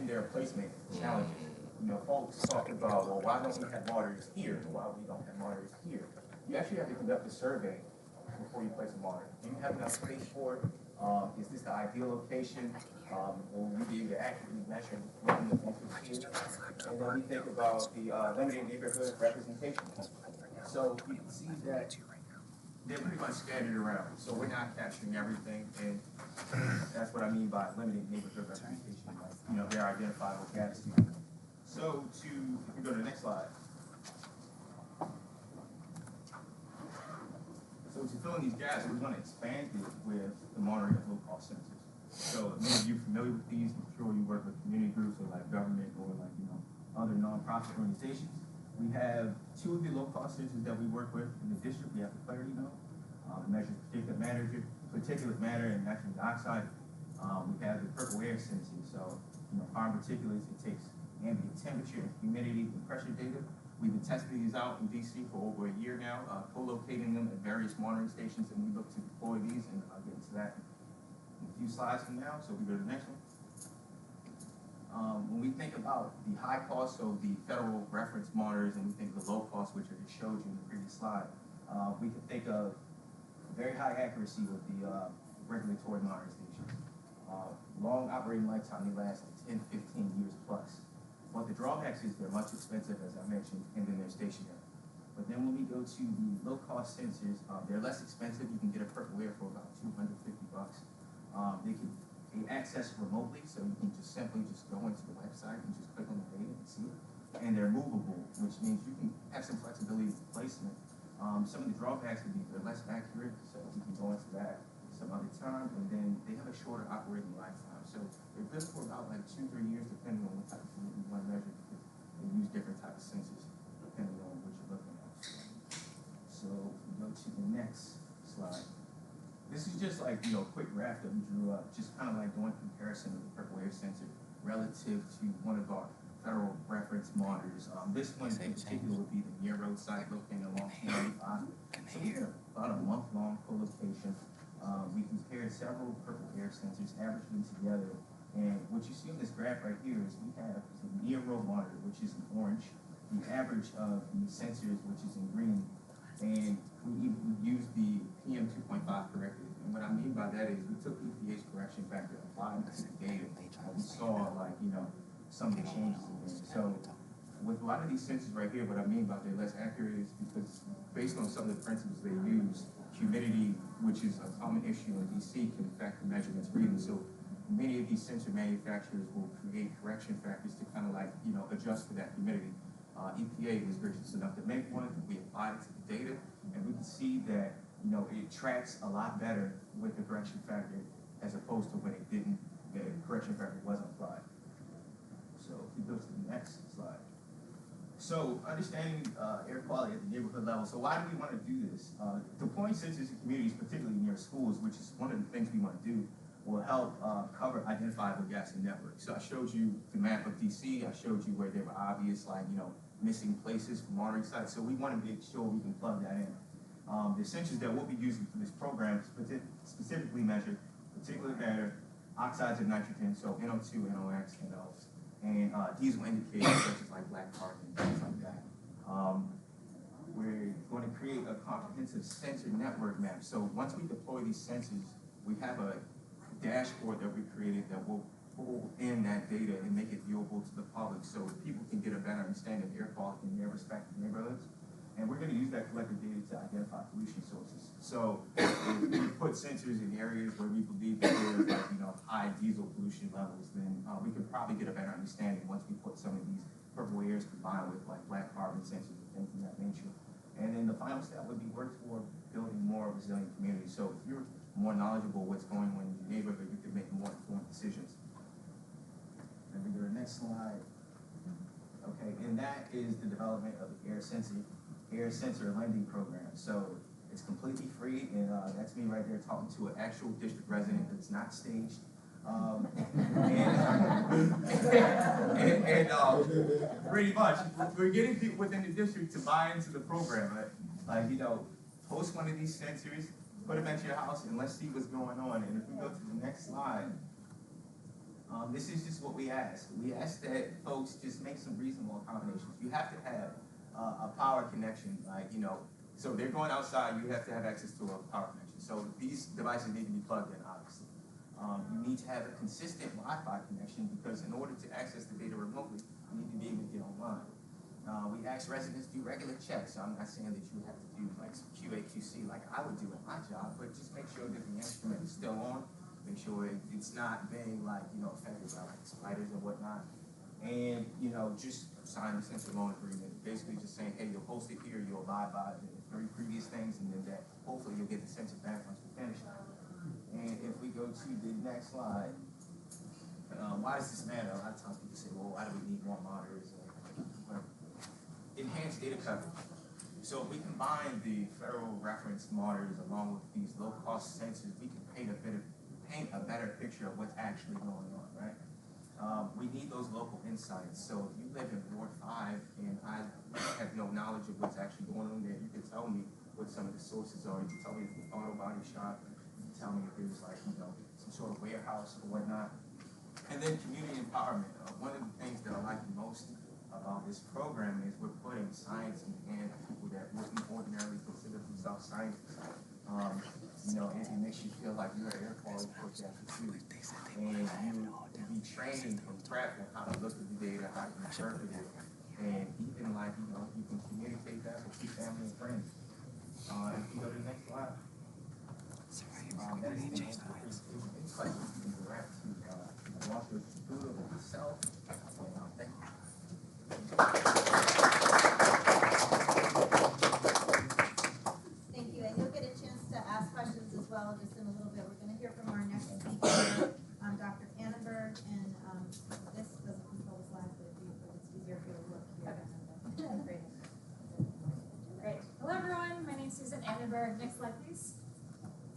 in their placement challenges. You know, folks talk about, well, why don't we have monitors here? Why we don't have monitors here? You actually have to conduct a survey before you place a monitor. Do you have enough space for it? Is this the ideal location? Will we be able to accurately measure within the fences here? And then we think about the limited neighborhood representation. So you can see that they're pretty much scattered around. So we're not capturing everything, and that's what I mean by limited neighborhood representation. Like, you know, there are identifiable gaps here. So if we go to the next slide. So to fill in these gaps, we want to expand it with the monitoring of low-cost sensors. So many of you are familiar with these. I'm sure you work with community groups or like government or like, you know, other nonprofit organizations. We have 2 of the low-cost sensors that we work with in the district. We have the clarity node, measures particulate matter and nitrogen dioxide. We have the purple air sensing. So, you know, fine particulates, it takes ambient temperature and humidity and pressure data. We've been testing these out in DC for over a year now, co-locating them at various monitoring stations, and we look to deploy these, and I'll get into that in a few slides from now. So we go to the next one. When we think about the high cost, so the federal reference monitors, and we think of the low cost, which I just showed you in the previous slide, we can think of very high accuracy with the regulatory monitoring stations. Long operating lifetime, they last 10, 15 years plus. But the drawbacks is they're much expensive, as I mentioned, and then they're stationary. But then when we go to the low-cost sensors, they're less expensive. You can get a purple air for about $250. They can be accessed remotely, so you can just simply go into the website and just click on the data and see it. And they're movable, which means you can have some flexibility with placement. Some of the drawbacks would be they're less accurate, so we can go into that some other time. And then they have a shorter operating lifetime. So they're good for about like 2-3 years, depending on what type of food you want to measure, because they use different types of sensors depending on what you're looking at. So if we go to the next slide. This is just like, you know, a quick graph that we drew up, just kind of like doing comparison of the purple air sensor relative to one of our federal reference monitors. This one in particular would be the near road site located along 295. So we had about a month-long co-location. We compared several purple air sensors, averaged them together, and what you see on this graph right here is we have the near road monitor, which is in orange, the average of the sensors, which is in green, and we use the PM 2.5 corrected. And what I mean by that is we took EPA's correction factor, applied it to the data, and we saw, like, you know, some of the changes in there. So with a lot of these sensors right here, what I mean by they're less accurate is because based on some of the principles they use, humidity, which is a common issue in DC, can affect the measurements reading. So many of these sensor manufacturers will create correction factors to kind of like, you know, adjust for that humidity. EPA was gracious enough to make one. We applied it to the data, and we can see that, you know, it tracks a lot better with the correction factor as opposed to when it didn't, the correction factor wasn't applied. So if we go to the next slide. So understanding air quality at the neighborhood level. So why do we want to do this? Deploying sensors in communities, particularly near schools, which is one of the things we want to do, will help cover identifiable gaps in networks. So I showed you the map of DC. I showed you where there were obvious, like, you know, missing places for monitoring sites. So we want to make sure we can plug that in. The sensors that we'll be using for this program specifically measure particulate matter, oxides of nitrogen, so NO2, NOx, NOs, and diesel indicators such as like black carbon, things like that. We're going to create a comprehensive sensor network map. So once we deploy these sensors, we have a dashboard that we created that will pull in that data and make it viewable to the public so people can get a better understanding of air quality in their respective neighborhoods. And we're going to use that collected data to identify pollution sources. So if we put sensors in areas where we believe that there's, like, you know, high diesel pollution levels, then we can probably get a better understanding once we put some of these purple airs combined with like black carbon sensors and things of that nature. And then the final step would be work toward building more resilient communities. So if you're more knowledgeable what's going on in your neighborhood, you can make more informed decisions. Let me go to the next slide. Okay, and that is the development of the air sensor lending program. So it's completely free, and that's me right there talking to an actual district resident that's not staged. Pretty much, we're getting people within the district to buy into the program. Right? Like, you know, post one of these sensors, put them at your house, and let's see what's going on. And if we go to the next slide, This is just what we ask. We ask that folks just make some reasonable accommodations. You have to have a power connection, like, you know, so they're going outside, you have to have access to a power connection. So these devices need to be plugged in, obviously. You need to have a consistent Wi-Fi connection because in order to access the data remotely, you need to be able to get online. We ask residents to do regular checks. So I'm not saying that you have to do like some QA/QC like I would do at my job, but just make sure that the instrument is still on. Make sure it's not being like, you know, affected by like spiders and whatnot. And, you know, just sign the central loan agreement. Basically just saying, hey, you'll post it here, you'll abide by the 3 previous things, and then that hopefully you'll get the census back once we finish. And if we go to the next slide, why does this matter? A lot of times people say, well, why do we need more monitors? Enhanced data coverage. So if we combine the federal reference monitors along with these low-cost sensors, we can paint a better picture of what's actually going on, right? We need those local insights. So if you live in Ward 5 and I have no knowledge of what's actually going on there, you can tell me what some of the sources are. You can tell me if it's an auto body shop. You can tell me if there's like, you know, some sort of warehouse or whatnot. And then community empowerment. One of the things that I like the most about this program is we're putting science in the hands of people that wouldn't ordinarily consider themselves scientists. You know, it makes you feel like you're an air quality forecaster too. And you be trained and prepped on how to look at the data, how to interpret it, and even like, you know, you can communicate that with your family and friends. If you go to the next slide. That's the end of the presentation. Any questions you can direct to walk through it myself. Thank you. Thank you, and you'll get a chance to ask questions as well just in a little bit. We're going to hear from our next speaker, Dr. Annenberg, and this doesn't control the slides, but it's easier for you to look here. Okay. Great. Hello, everyone. My name is Susan Annenberg. Next slide, please.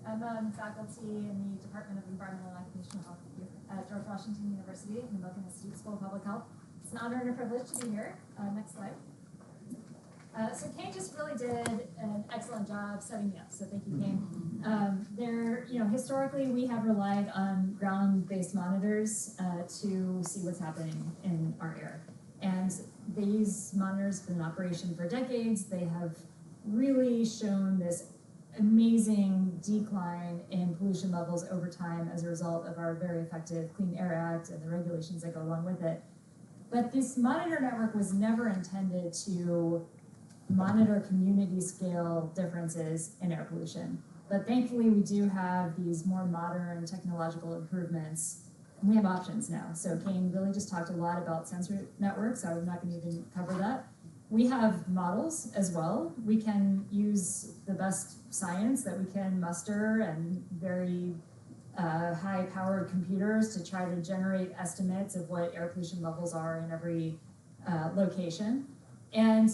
I'm faculty in the Department of Environmental and Occupational Health here at George Washington University in the Milken Institute School of Public Health. It's an honor and a privilege to be here. Next slide. So Kane just really did an excellent job setting me up. So thank you, Kane. Historically we have relied on ground-based monitors to see what's happening in our air. And these monitors have been in operation for decades. They have really shown this amazing decline in pollution levels over time as a result of our very effective Clean Air Act and the regulations that go along with it. But this monitor network was never intended to monitor community scale differences in air pollution. But thankfully we do have these more modern technological improvements, and we have options now. So Kane really just talked a lot about sensor networks, so I'm not going to even cover that. We have models as well. We can use the best science that we can muster and very high-powered computers to try to generate estimates of what air pollution levels are in every location. And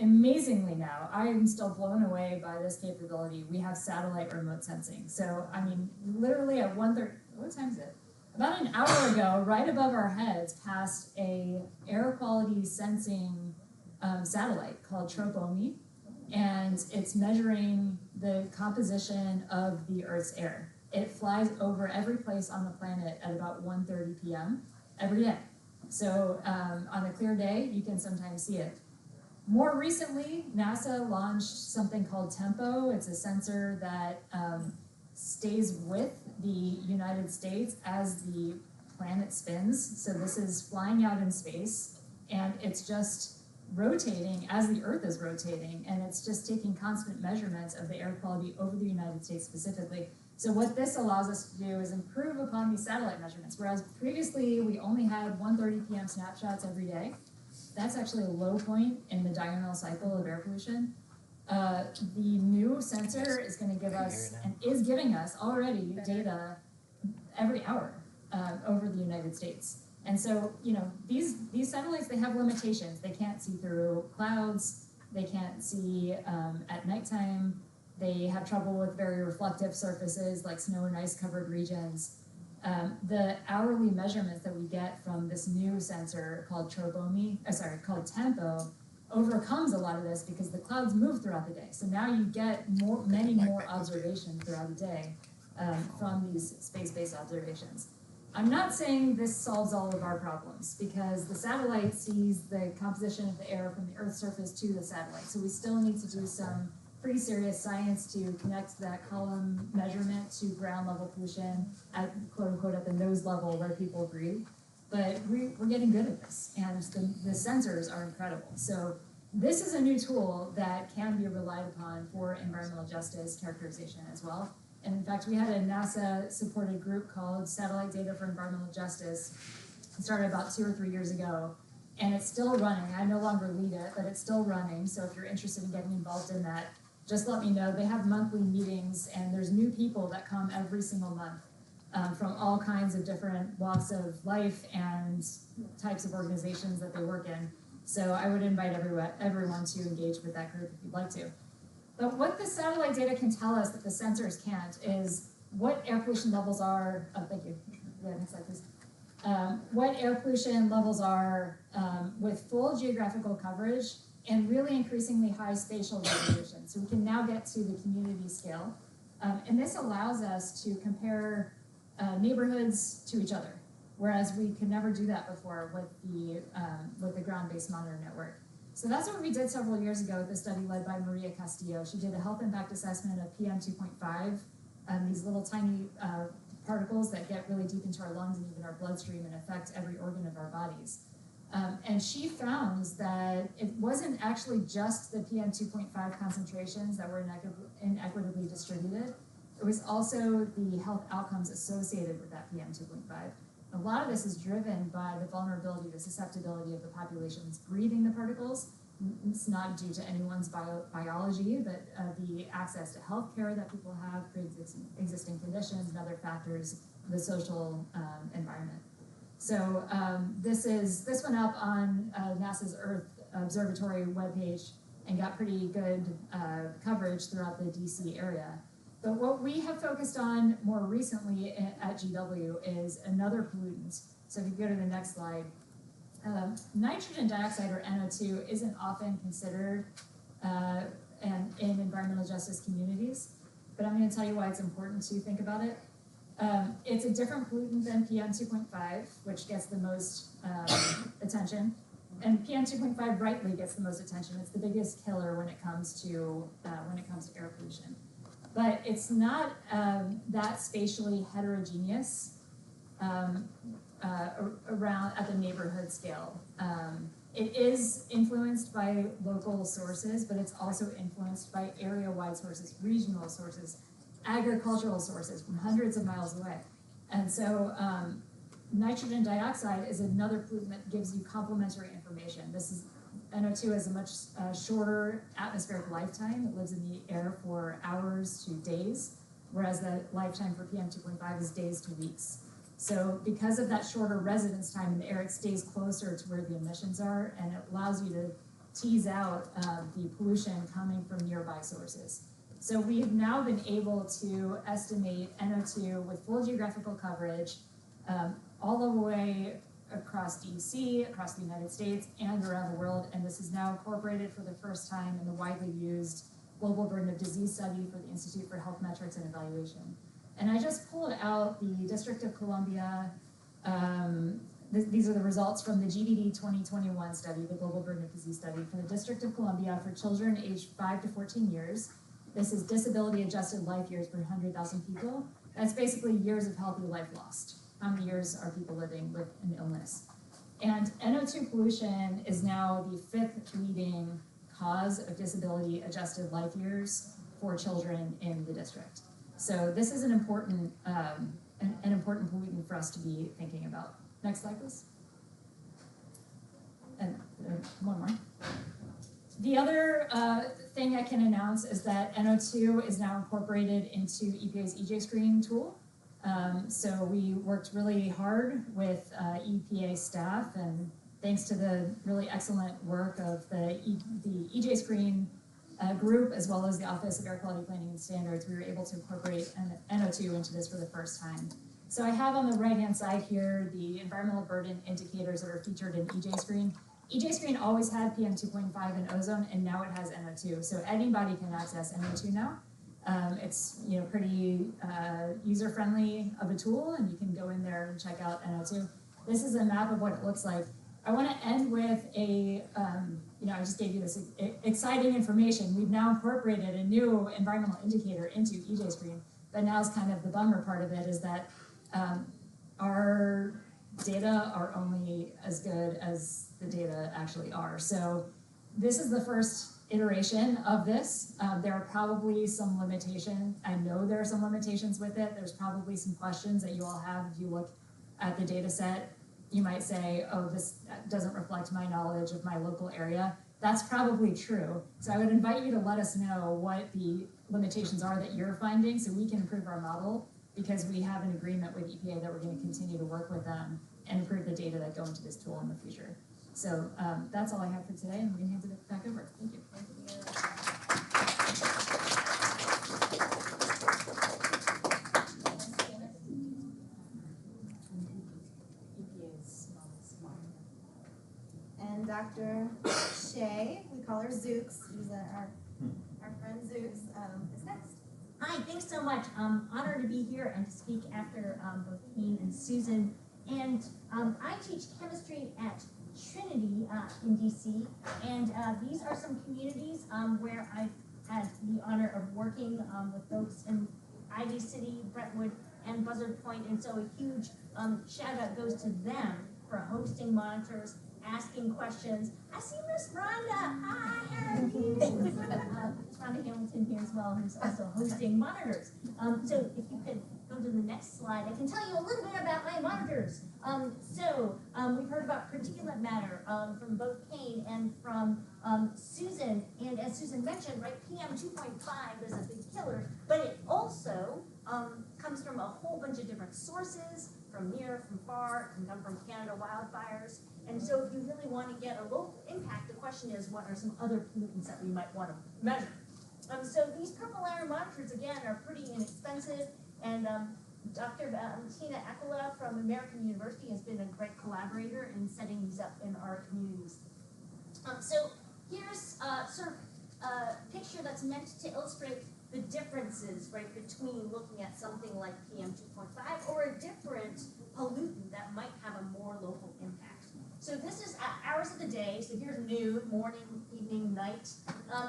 amazingly now, I am still blown away by this capability. We have satellite remote sensing. So, I mean, literally at 1:30, what time is it? About an hour ago, right above our heads, passed a air quality sensing satellite called TROPOMI, and it's measuring the composition of the Earth's air. It flies over every place on the planet at about 1:30 p.m. every day. So on a clear day, you can sometimes see it. More recently, NASA launched something called TEMPO. It's a sensor that stays with the United States as the planet spins. So this is flying out in space, and it's just rotating as the Earth is rotating, and it's just taking constant measurements of the air quality over the United States specifically. So what this allows us to do is improve upon these satellite measurements, whereas previously we only had 1:30 p.m. snapshots every day. That's actually a low point in the diurnal cycle of air pollution. The new sensor is going to give us, and is giving us already, data every hour over the United States. And so, you know, these satellites, they have limitations. They can't see through clouds. They can't see at nighttime. They have trouble with very reflective surfaces like snow and ice covered regions. The hourly measurements that we get from this new sensor called called TEMPO overcomes a lot of this because the clouds move throughout the day. So now you get many more observations throughout the day from these space-based observations. I'm not saying this solves all of our problems, because the satellite sees the composition of the air from the Earth's surface to the satellite. So we still need to do some pretty serious science to connect that column measurement to ground level pollution at, quote unquote, at the nose level where people breathe. But we're getting good at this, and the sensors are incredible. So this is a new tool that can be relied upon for environmental justice characterization as well. And in fact, we had a NASA-supported group called Satellite Data for Environmental Justice. It started about 2 or 3 years ago, and it's still running. I no longer lead it, but it's still running. So if you're interested in getting involved in that, just let me know. They have monthly meetings, and there's new people that come every single month from all kinds of different walks of life and types of organizations that they work in. So I would invite everyone to engage with that group if you'd like to. But what the satellite data can tell us that the sensors can't is what air pollution levels are, thank you, yeah, next slide please. What air pollution levels are with full geographical coverage and really increasingly high spatial resolution. So we can now get to the community scale. And this allows us to compare neighborhoods to each other, whereas we could never do that before with the ground-based monitor network. So that's what we did several years ago with a study led by Maria Castillo. She did a health impact assessment of PM 2.5, these little tiny particles that get really deep into our lungs and even our bloodstream and affect every organ of our bodies. And she found that it wasn't actually just the PM 2.5 concentrations that were inequitably distributed. It was also the health outcomes associated with that PM 2.5. A lot of this is driven by the vulnerability, the susceptibility of the populations breathing the particles. It's not due to anyone's biology, but the access to healthcare that people have, pre-existing conditions, and other factors, the social environment. So this went up on NASA's Earth Observatory webpage and got pretty good coverage throughout the DC area. But what we have focused on more recently at GW is another pollutant. So if you go to the next slide, nitrogen dioxide, or NO2, isn't often considered in environmental justice communities, but I'm going to tell you why it's important to think about it. It's a different pollutant than PM 2.5, which gets the most attention, and PM 2.5 rightly gets the most attention. It's the biggest killer when it comes to air pollution. But it's not that spatially heterogeneous around at the neighborhood scale. It is influenced by local sources, but it's also influenced by area-wide sources, regional sources, agricultural sources from hundreds of miles away. And so nitrogen dioxide is another pollutant that gives you complementary information. NO2 has a much shorter atmospheric lifetime. It lives in the air for hours to days, whereas the lifetime for PM 2.5 is days to weeks. So because of that shorter residence time in the air, it stays closer to where the emissions are, and it allows you to tease out the pollution coming from nearby sources. So we have now been able to estimate NO2 with full geographical coverage all the way across DC, across the United States, and around the world, and this is now incorporated for the first time in the widely used Global Burden of Disease study for the Institute for Health Metrics and Evaluation. And I just pulled out the District of Columbia, these are the results from the GBD 2021 study, the Global Burden of Disease study for the District of Columbia for children aged 5 to 14 years. This is disability-adjusted life years per 100,000 people. That's basically years of healthy life lost. How many years are people living with an illness? And NO2 pollution is now the 5th leading cause of disability-adjusted life years for children in the district. So this is an important pollutant for us to be thinking about. Next slide, please. And one more. The other thing I can announce is that NO2 is now incorporated into EPA's EJ Screen tool. So we worked really hard with EPA staff, and thanks to the really excellent work of the EJ Screen group, as well as the Office of Air Quality Planning and Standards, we were able to incorporate NO2 into this for the first time. So I have on the right-hand side here the environmental burden indicators that are featured in EJ Screen. EJ Screen always had PM 2.5 and ozone, and now it has NO2. So anybody can access NO2 now. It's pretty user-friendly of a tool, and you can go in there and check out NO2. This is a map of what it looks like. I want to end with a, I just gave you this exciting information. We've now incorporated a new environmental indicator into EJ Screen, but now is kind of the bummer part of it is that our data are only as good as the data actually are. So this is the first iteration of this. There are probably some limitations. I know there are some limitations with it. There's probably some questions that you all have if you look at the data set. You might say, oh, this doesn't reflect my knowledge of my local area. That's probably true. So I would invite you to let us know what the limitations are that you're finding so we can improve our model, because we have an agreement with EPA that we're going to continue to work with them and improve the data that go into this tool in the future. So that's all I have for today, and I'm going to hand it back over. Thank you. And Dr. Shea, we call her Zooks. She's our friend Zooks, is next. Hi, thanks so much. Honored to be here and to speak after both Kane and Susan. And I teach chemistry at Trinity in DC, and these are some communities where I've had the honor of working with folks in Ivy City, Brentwood, and Buzzard Point, and so a huge shout out goes to them for hosting monitors, asking questions. I see Miss Rhonda. Hi, how are you? Miss Rhonda Hamilton here as well, who's also hosting monitors. So if you could go to the next slide, I can tell you a little bit about my monitors. We've heard about particulate matter from both Kane and from Susan, and as Susan mentioned, right, PM 2.5 is a big killer, but it also comes from a whole bunch of different sources, from near, from far. It can come from Canada wildfires. And so if you really want to get a local impact, the question is, what are some other pollutants that we might want to measure? So these purple iron monitors, again, are pretty inexpensive, and Dr. Valentina Aquila from American University has been a great collaborator in setting these up in our communities. So here's sort of a picture that's meant to illustrate the differences, right, between looking at something like PM 2.5 or a different pollutant that might have a more local impact. So this is hours of the day. So here's noon, morning, evening, night.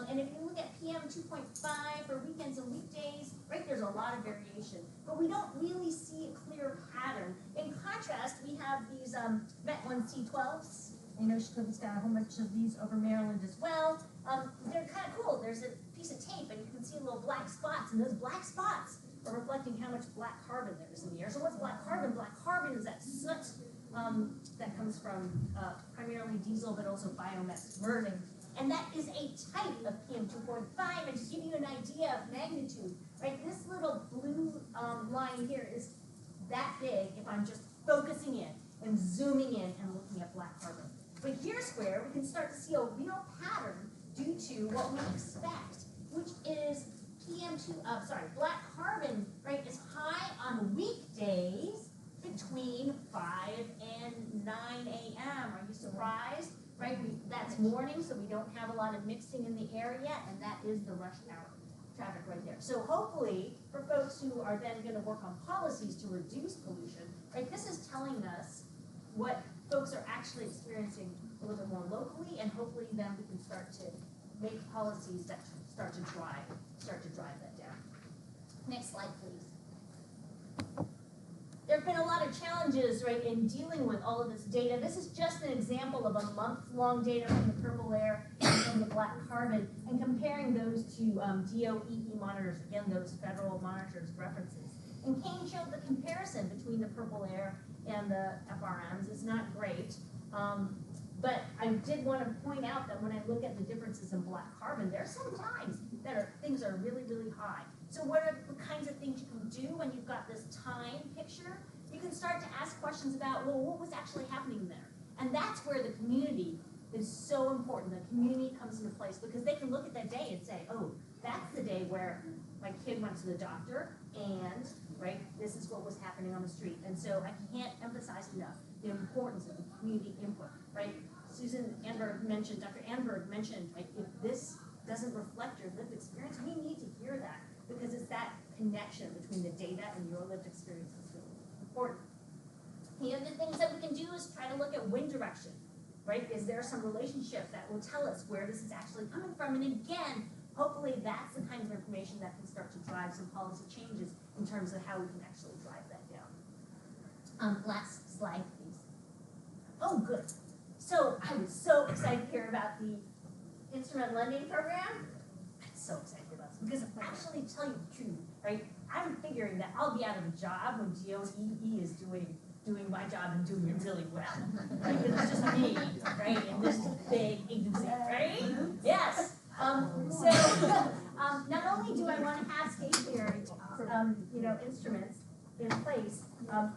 And if you look at PM 2.5 for weekends and weekdays, right, there's a lot of variation. But we don't really see a clear pattern. In contrast, we have these MET1C12s. I know Chicago's got a whole bunch of these over Maryland as well. They're kind of cool. There's a piece of tape, and you can see little black spots. And those black spots are reflecting how much black carbon there is in the air. So what's black carbon? Black carbon is that soot that comes from primarily diesel, but also biomass burning. And that is a type of PM 2.5. And to give you an idea of magnitude, right, this little blue line here is that big if I'm just focusing in and zooming in and looking at black carbon. But here's where we can start to see a real pattern due to what we expect, which is black carbon, right, is high on weekdays between 5 and 9 a.m. Are you surprised? Right, that's morning, so we don't have a lot of mixing in the air yet, and that is the rush hour traffic right there. So hopefully, for folks who are then going to work on policies to reduce pollution, right, this is telling us what folks are actually experiencing a little bit more locally, and hopefully then we can start to make policies that start to drive that down. Next slide, please. There have been a lot of challenges, right, in dealing with all of this data. This is just an example of a month-long data from the purple air and from the black carbon, and comparing those to DOEE monitors, again, those federal monitors references. And Kane showed the comparison between the purple air and the FRMs. It's not great. But I did want to point out that when I look at the differences in black carbon, there are some times that things are really, really high. So what are the kinds of things you can do when you've got this time picture? You can start to ask questions about, well, what was actually happening there? And that's where the community is so important. The community comes into place because they can look at that day and say, oh, that's the day where my kid went to the doctor and, right, this is what was happening on the street. And so I can't emphasize enough the importance of the community input, right? Susan Anberg mentioned, Dr. Anberg mentioned, like, if this doesn't reflect your lived experience, we need to hear that because it's that connection between the data and your lived experience is really important. The other things that we can do is try to look at wind direction, right? Is there some relationship that will tell us where this is actually coming from? And again, hopefully that's the kind of information that can start to drive some policy changes in terms of how we can actually drive that down. Last slide, please. Oh, good. So I was so excited to hear about the instrument lending program. I'm so excited about this because actually, to tell you the truth, right? I'm figuring that I'll be out of a job when DOE is doing my job and doing it really well, right? Because it's just me, right? In this big agency, right? Yes. Not only do I want to have stationary, instruments in place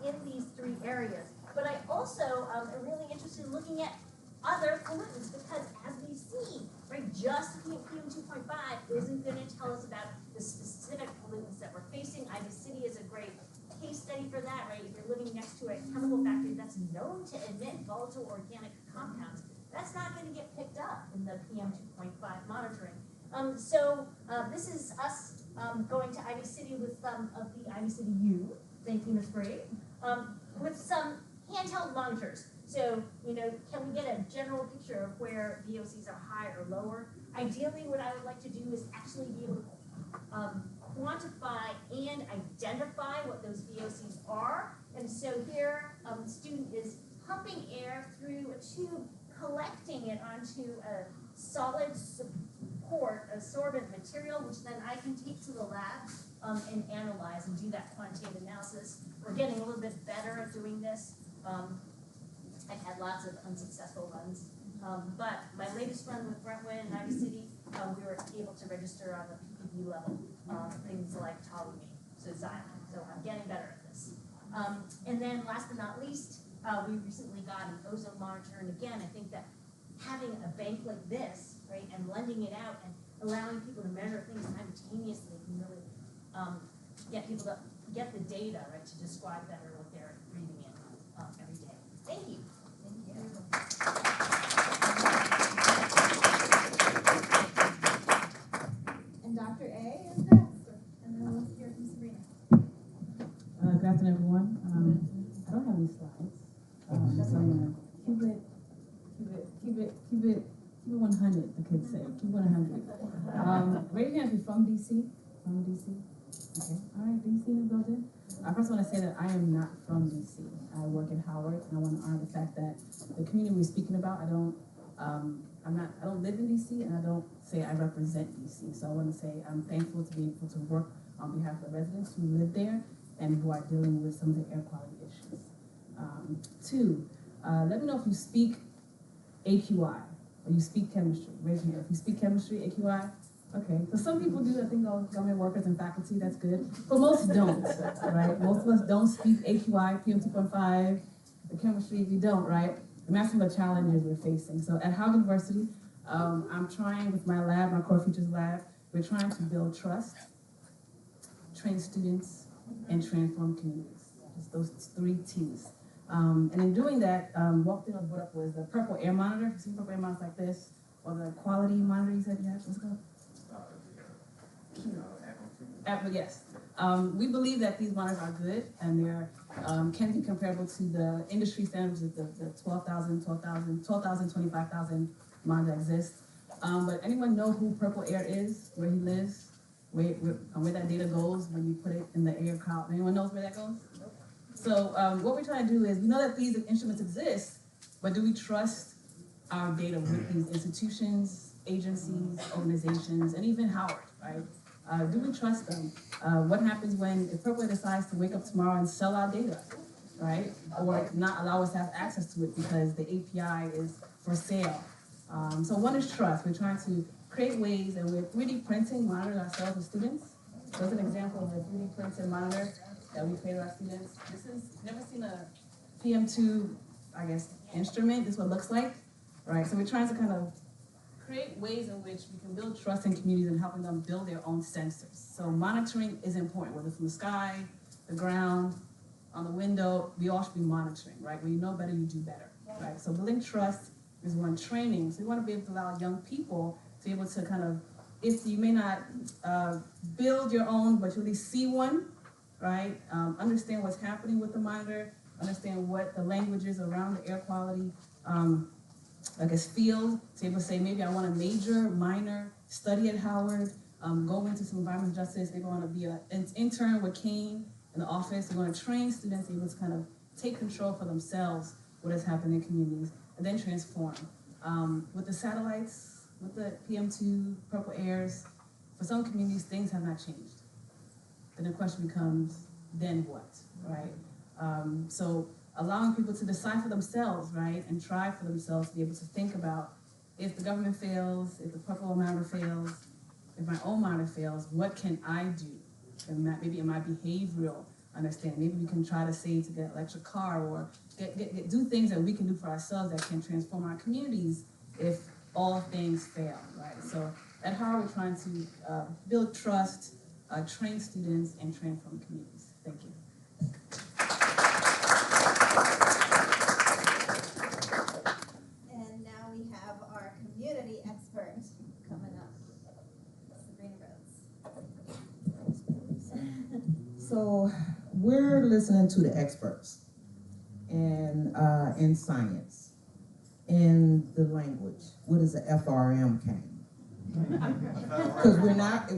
in these three areas, but I also am really interested in looking at other pollutants because, as we see, right, just PM 2.5 isn't going to tell us about the specific pollutants that we're facing. Ivy City is a great case study for that, right? If you're living next to a chemical factory that's known to emit volatile organic compounds, that's not going to get picked up in the PM 2.5 monitoring. This is us going to Ivy City with some of the Ivy City U, thank you, Ms. Brady, with some handheld monitors. So, can we get a general picture of where VOCs are high or lower? Ideally, what I would like to do is actually be able to quantify and identify what those VOCs are. And so here, the student is pumping air through a tube, collecting it onto a solid support, a sorbent material, which then I can take to the lab and analyze and do that quantitative analysis. We're getting a little bit better at doing this. I've had lots of unsuccessful runs, but my latest run with Brentwood and Ivy City, we were able to register on the PPB level, things like toluene, so xylene. So I'm getting better at this. And then last but not least, we recently got an ozone monitor, and again, I think that having a bank like this, right, and lending it out and allowing people to measure things simultaneously can really get people to get the data, right, to describe better what they're breathing in every day. Thank you. And Dr. A is next, and then we'll hear from Sabrina. Good afternoon, everyone. I don't have any slides, so I'm gonna keep it 100. The kids say keep 100. Raise your hand if you're from DC. From DC. Okay. All right, DC in the building. I first want to say that I am not from DC. I work in Howard, and I want to honor the fact that the community we're speaking about, I don't live in DC, and I don't say I represent DC. So I want to say I'm thankful to be able to work on behalf of the residents who live there and who are dealing with some of the air quality issues. Two, let me know if you speak AQI or you speak chemistry. Raise your hand. If you speak chemistry, AQI. Okay, so some people do, I think all government workers and faculty, that's good, but most don't, right? Most of us don't speak AQI, PM 2.5, the chemistry, we don't, right? And that's some of the challenges we're facing. So at Howard University, I'm trying with my lab, my Core Features lab, we're trying to build trust, train students, and transform communities. Just those three T's. And in doing that, what thing I brought up was the purple air monitor. You see purple air monitors like this, or the quality monitor you said you have, what's it called? Yes. We believe that these monitors are good, and they're can be comparable to the industry standards of the 12,000, 25,000 monitors that exist. But anyone know who Purple Air is, where he lives, where that data goes when you put it in the air cloud? Anyone knows where that goes? So what we're trying to do is, we know that these instruments exist, but do we trust our data with these institutions, agencies, organizations, and even Howard, right? Do we trust them? What happens if Purple decides to wake up tomorrow and sell our data, right? Or not allow us to have access to it because the API is for sale. So one is trust. We're trying to create ways, and we're 3D printing monitors ourselves with students. So that's an example of a 3D printed monitor that we created our students. This is, never seen a PM2, I guess, instrument. This is what it looks like, right? So we're trying to kind of create ways in which we can build trust in communities and helping them build their own sensors. So monitoring is important, whether it's from the sky, the ground, on the window, we all should be monitoring, right? When you know better, you do better, right? So building trust is one. Training. So we want to be able to allow young people to be able to kind of if you may not build your own, but you at least see one, right? Understand what's happening with the monitor, understand what the language is around the air quality, I guess field, to be able to say maybe I want to major, minor, study at Howard, go into some environmental justice, maybe I want to be an intern with Kane in the office, we want to train students able to kind of take control for themselves what is happening in communities, and then transform. With the satellites, with the PM2, purple airs, for some communities, things have not changed. Then the question becomes, then what, right? So allowing people to decide for themselves, right, and try for themselves to be able to think about if the government fails, if the purple monitor fails, if my own monitor fails, what can I do? And maybe in my behavioral understanding, maybe we can try to save to get an electric car or do things that we can do for ourselves that can transform our communities if all things fail, right? So at Harvard, we're trying to build trust, train students, and transform communities. Thank you. And now we have our community expert coming up, Sabrina Rhodes. So we're listening to the experts in science, in the language. What is the FRM came? Because we're not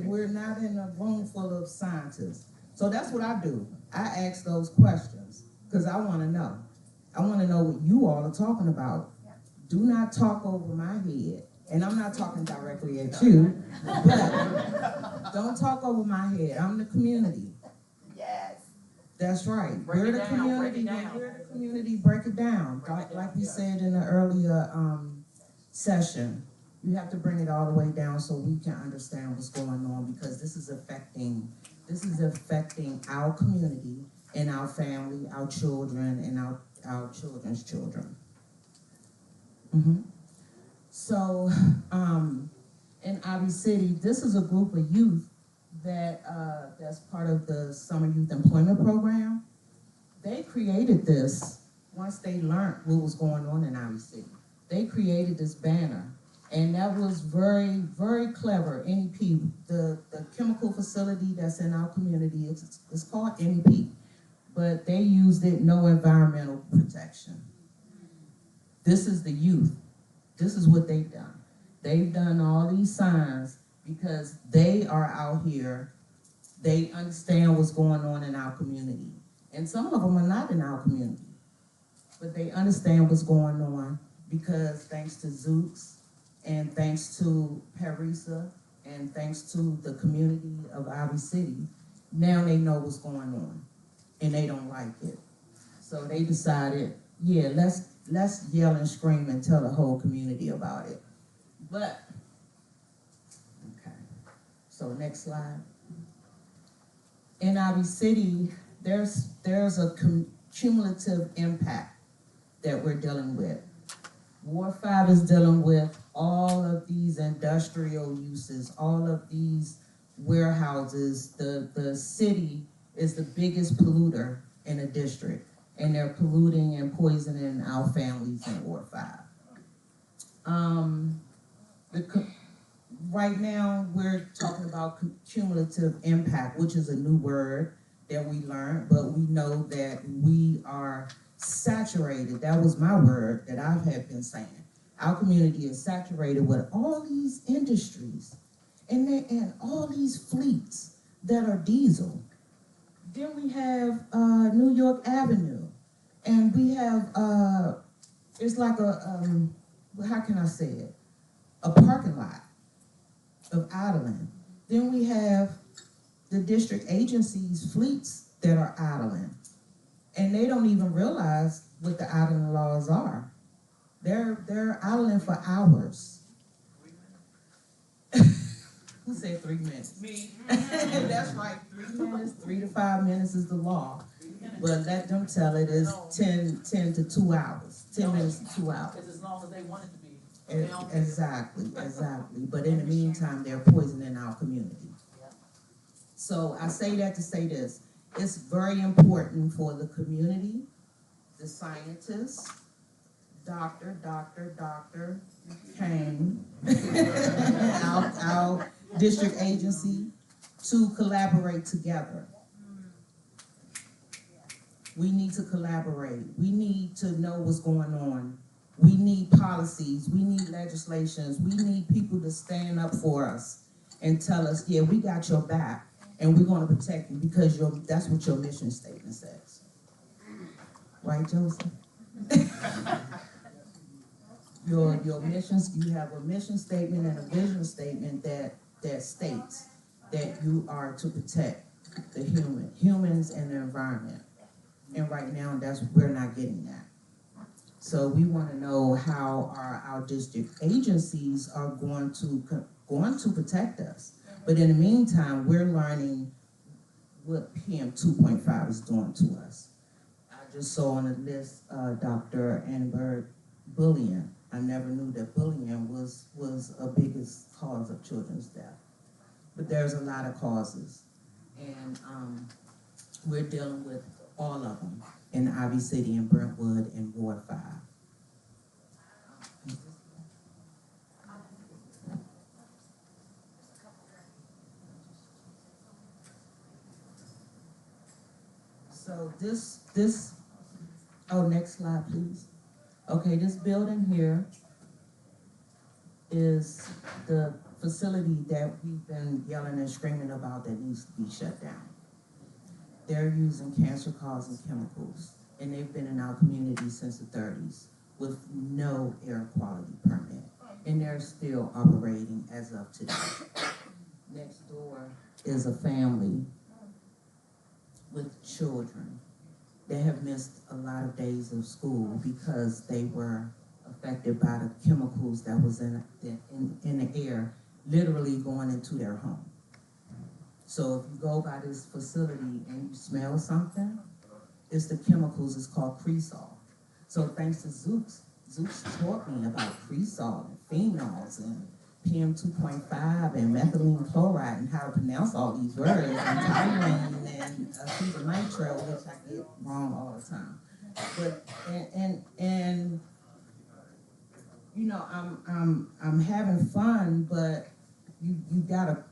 in a room full of scientists. So that's what I do. I ask those questions because I want to know. I want to know what you all are talking about. Do not talk over my head. And I'm not talking directly at you, but don't talk over my head. I'm the community. Yes. That's right. We're the community. We're the community. Break it down. Like we said in the earlier session, you have to bring it all the way down so we can understand what's going on, because this is affecting our community and our family, our children, and our children's children. So, in Ivy City, this is a group of youth that's part of the Summer Youth Employment Program. They created this once they learned what was going on in Ivy City. They created this banner, and that was very, very clever. NEP, the chemical facility that's in our community, it's called NEP, but they used it, no environmental protection. This is the youth. This is what they've done. They've done all these signs because they are out here. They understand what's going on in our community. And some of them are not in our community, but they understand what's going on because thanks to Zooks and thanks to Parisa and thanks to the community of Ivy City, now they know what's going on and they don't like it. So they decided, yeah, let's yell and scream and tell the whole community about it. But, okay, so next slide. In Ivy City, there's a cumulative impact that we're dealing with. Ward 5 is dealing with all of these industrial uses, all of these warehouses. The city is the biggest polluter in the district, and they're polluting and poisoning our families in Ward 5. Right now, we're talking about cumulative impact, which is a new word that we learned, but we know that we are saturated. That was my word that I have been saying. Our community is saturated with all these industries and all these fleets that are diesel. Then we have New York Avenue, and we have, it's like a, how can I say it? A parking lot of idling. Then we have the district agencies' fleets that are idling. And they don't even realize what the idling laws are. They're idling for hours. Who said 3 minutes? Me. That's right, 3 minutes, 3 to 5 minutes is the law. But let them tell it is 10 to 2 hours, 10 minutes to 2 hours. It's as long as they want it to be. Exactly. But in the meantime, they're poisoning our community. So I say that to say this. It's very important for the community, the scientists, Dr. Kane, district agency to collaborate together. We need to collaborate. We need to know what's going on. We need policies. We need legislations. We need people to stand up for us and tell us, yeah, we got your back and we're going to protect you because that's what your mission statement says. Right, Joseph? Your missions, you have a mission statement and a vision statement that states that you are to protect the humans and the environment. And right now, we're not getting that. So we want to know how our district agencies are going to protect us. But in the meantime, we're learning what PM 2.5 is doing to us. I just saw on the list, Dr. Annenberg, bullying. I never knew that bullying was a biggest cause of children's death. But there's a lot of causes. And we're dealing with all of them in Ivy City and Brentwood and Ward 5. So this, oh, next slide, please. Okay, this building here is the facility that we've been yelling and screaming about that needs to be shut down. They're using cancer-causing chemicals, and they've been in our community since the 30s with no air quality permit, and they're still operating as of today. Next door is a family with children that have missed a lot of days of school because they were affected by the chemicals that was in the air, literally going into their home. So if you go by this facility and you smell something, it's the chemicals, it's called Cresol. So thanks to Zooks taught me about Cresol and phenols and PM 2.5 and methylene chloride and how to pronounce all these words and tyrene and acetonitrile, which I get wrong all the time. But and you know, I'm having fun, but you gotta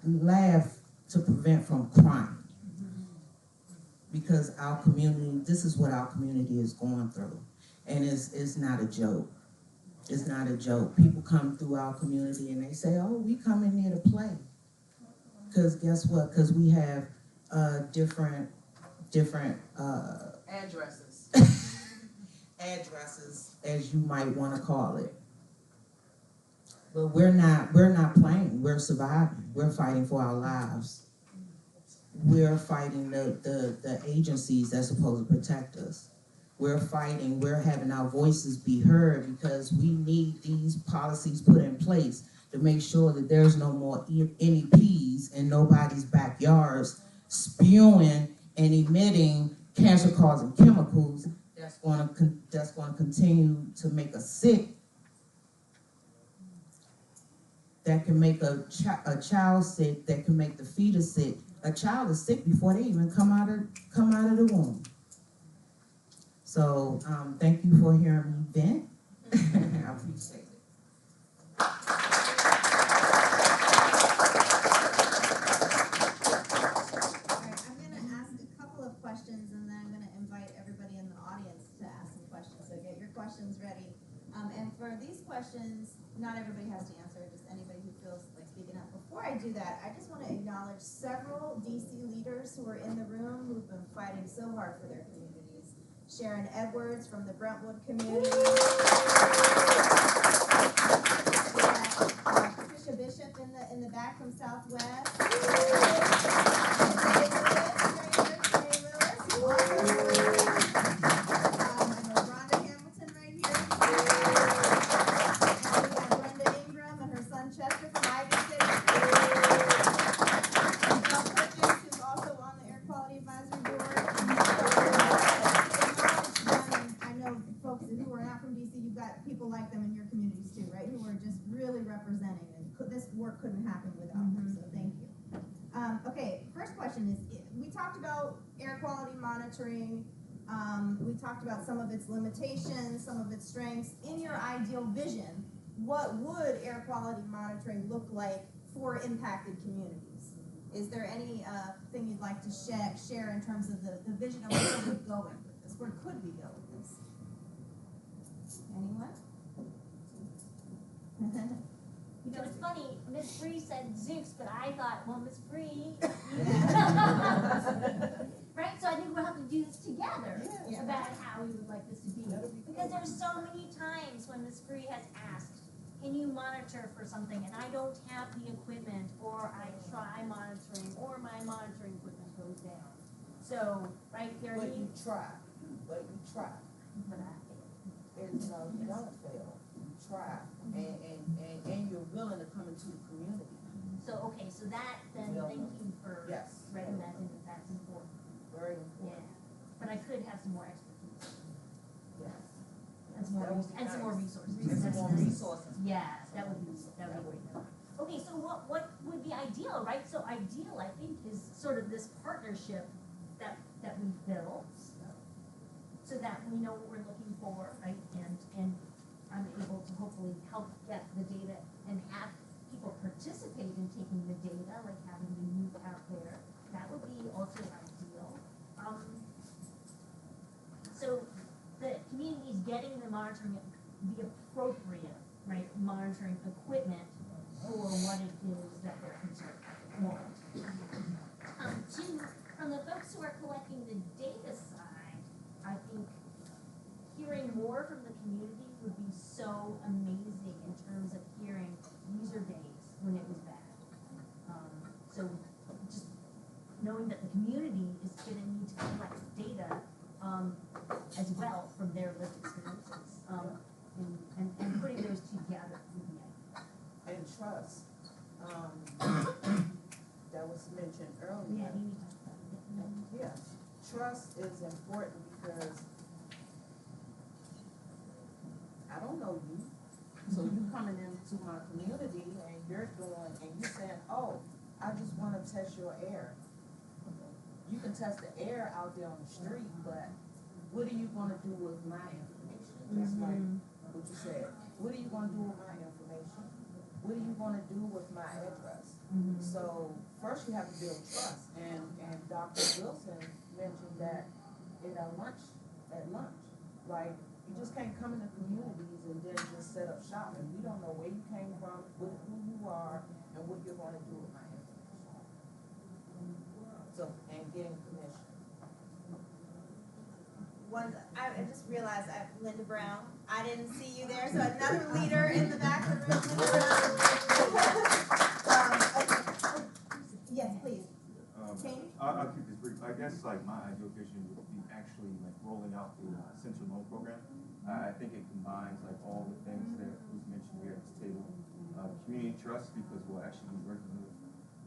laugh to prevent from crying. Because our community, this is what our community is going through. And it's not a joke. It's not a joke. People come through our community and they say, oh, we come in here to play. Because guess what? Because we have different addresses. addresses, as you might want to call it. But we're not playing. We're surviving. We're fighting for our lives. We're fighting the agencies that's supposed to protect us. We're fighting, we're having our voices be heard because we need these policies put in place to make sure that there's no more NEPs in nobody's backyards spewing and emitting cancer-causing chemicals that's going to continue to make us sick. That can make a child sick, that can make the fetus sick. A child is sick before they even come out of the womb. So thank you for hearing me vent. I appreciate it. All right, I'm going to ask a couple of questions, and then I'm going to invite everybody in the audience to ask some questions. So get your questions ready. And for these questions, not everybody has to answer, just anybody who feels like speaking up. Before I do that, I just want to acknowledge several DC leaders who are in the room who've been fighting so hard for their communities. Sharon Edwards from the Brentwood community. Patricia Bishop in the back from Southwest. Work couldn't happen without them, so thank you. Okay, first question is, we talked about air quality monitoring. We talked about some of its limitations, some of its strengths. In your ideal vision, what would air quality monitoring look like for impacted communities? Is there any thing you'd like to share in terms of the vision of where we're going with this? Where could we go with this? Anyone? You know, it's funny, Miss Bree said Zeus, but I thought, well, Miss Bree, right? So I think we'll have to do this together about how we would like this to be. Because there's so many times when Miss Bree has asked, can you monitor for something, and I don't have the equipment, or I try monitoring, or my monitoring equipment goes down. So, right, there But you needs, try, but you try. but I failed. It's, you don't fail, you try, and you're willing to come into the community. So, okay, so that, then, Well, thank you for Yes, recognizing that that's important. very Yeah, important, but I could have some more expertise, yes. and some more, That would be and some more nice. resources. And some more resources. Yes, that would be great. Okay, so what would be ideal, right? So ideal, I think, is sort of this partnership that we built, so that we know what we're looking for, right? And I'm able to hopefully help get the data and have people participate in taking the data, like having the youth out there. That would be also ideal. So the community is getting the monitoring, the appropriate, right, monitoring equipment for what it is that they're concerned about. Two, from the folks who are collecting the data side, I think hearing more from the community would be so amazing in terms of hearing user days when it was bad. So just knowing that the community is gonna need to collect data, as well from their lived experiences, and putting those together would be ideal. And trust, that was mentioned earlier. Yeah, you need to talk about it. Yes, trust is important because I don't know you. So you coming into my community and you're doing, and you saying, oh, I just wanna test your air. You can test the air out there on the street, but what are you gonna do with my information? Just like what you said. What are you gonna do with my information? What are you gonna do with my address? So first you have to build trust, and Dr. Wilson mentioned that at lunch, like, you just can't come into communities and then just set up shop, and we don't know where you came from, who you are, and what you're gonna do with my information. So, and getting permission. I just realized Linda Brown. I didn't see you there, so another leader in the back of the room, Linda Brown. Okay. Yes, please. Kane? I'll keep this brief. I guess like my ideal vision would be actually like rolling out the essential loan program. I think it combines like all the things that was mentioned here at this table. Community trust, because we'll actually be working with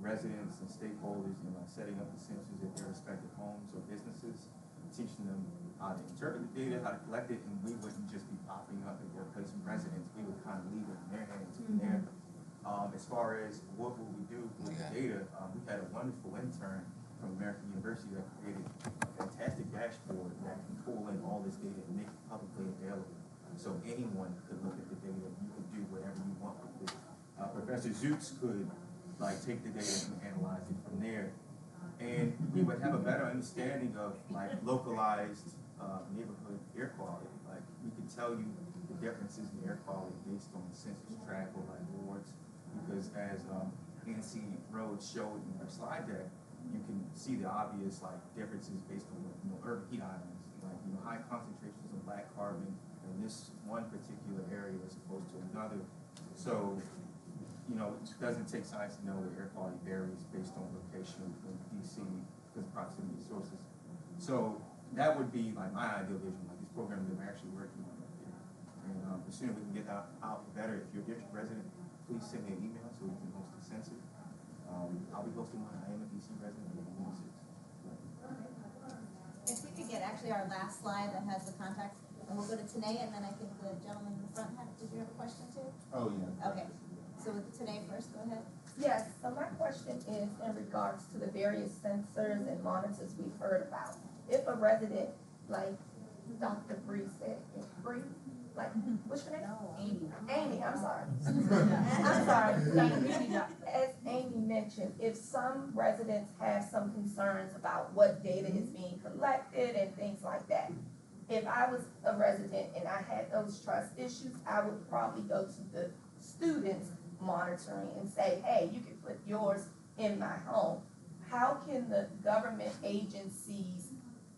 residents and stakeholders and setting up the sensors at their respective homes or businesses, teaching them how to interpret the data, how to collect it, and we wouldn't just be popping up at their place of residence. We would kind of leave it in their hands from there. As far as what will we do with the data, we had a wonderful intern from American University that created a fantastic dashboard that can pull in all this data and make it publicly available. So anyone could look at the data, you could do whatever you want with it. Professor Zoots could like take the data and analyze it from there. And we would have a better understanding of like localized neighborhood air quality. Like we could tell you the differences in air quality based on the census tract or like wards. Because as Nancy Rhodes showed in her slide deck, you can see the obvious like differences based on urban heat islands, like high concentrations of black carbon in this one particular area as opposed to another. So it doesn't take science to know that air quality varies based on location in DC because of proximity to sources. So that would be like my ideal vision, like this program that we're actually working on right here. And the sooner we can get that out, the better. If you're a district resident, please send me an email so we can host a census. I'll be hosting one. I am a DC resident. If we could get actually our last slide that has the contacts, and we'll go to Tanae, and then I think the gentleman in the front did you have a question too? Oh, yeah. Okay, so with Tanae first, go ahead. Yes, so my question is in regards to the various sensors and monitors we've heard about. If a resident like Dr. Bree said, Bree, like, what's your name? Amy, I'm sorry. I'm sorry. As Amy mentioned, if some residents have some concerns about what data is being collected and things like that, if I was a resident and I had those trust issues, I would probably go to the students monitoring and say, hey, you can put yours in my home. How can the government agencies,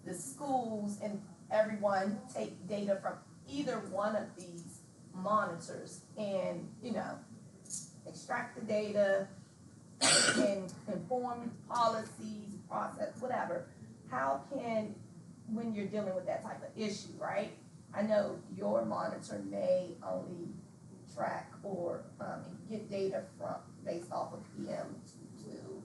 the schools, and everyone take data from either one of these monitors and, you know, extract the data and inform policies, process, whatever? How can, when you're dealing with that type of issue, right? I know your monitor may only track or get data from based off of PM2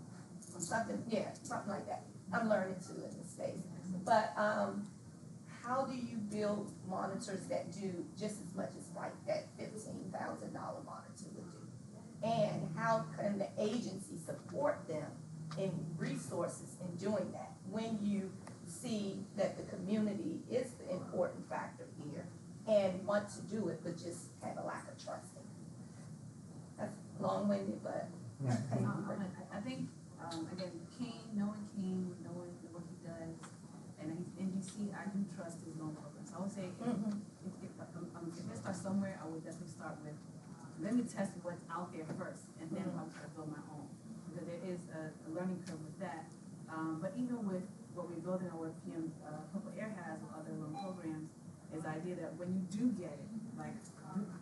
something, yeah, something like that. I'm learning too in this space. But how do you build monitors that do just as much as like that $15,000 monitor would do? And how can the agency support them in resources in doing that when you see that the community is the important factor here and want to do it but just have a lack of trust in it? That's long-winded, but I think, again, knowing what he does, and he's in DC, I do trust his loan program. So I would say, if I start somewhere, I would definitely start with, let me test what's out there first, and then I'll try to build my own. Because there is a learning curve with that. But even with what we're building or what Purple Air has or other loan programs, is the idea that when you do get it, like,